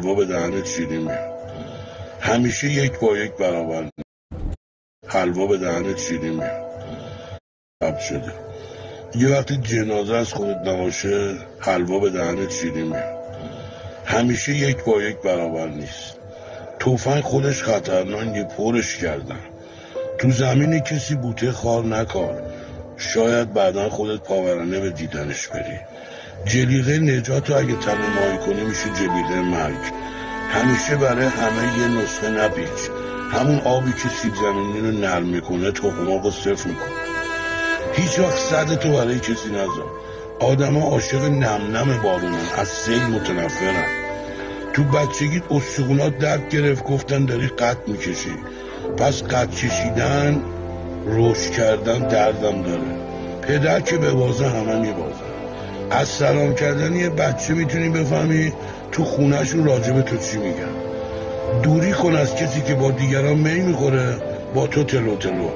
حلوا به دهنت شیرین میاد. همیشه یک با یک برابر نیست. حلوا به دهنت شیرین میاد. قبل شده یه وقتی جنازه از خودت نباشه حلوا به دهنت شیرین میاد. همیشه یک با یک برابر نیست. تفنگ خودش خطرناکه، پرش کردن. تو زمین کسی بوته خار نکار، شاید بعدا خودت پاورانه به دیدنش بری. جلیقه نجات رو اگه تنه ماهی کنی میشه جلیقه مرگ. همیشه برای همه یه نسخه نپیچ. همون آبی که سیب زمینی رو نرم میکنه تخم‌مرغ رو صفر میکنه. هیچ وقت صدتو برای کسی نذار. آدم ها عاشق نم نم بارونن، از سیل متنفرن. تو بچگیت استخونات درد گرفت، گفتن داری قد میکشی. پس قد کشیدن رشد کردن دردم داره. پدر که به بازه همه میبازن. از سلام کردن یه بچه میتونی بفهمی تو خونهشون راجب تو چی میگن. دوری کن از کسی که با دیگران می میخوره، با تو تلو تلو.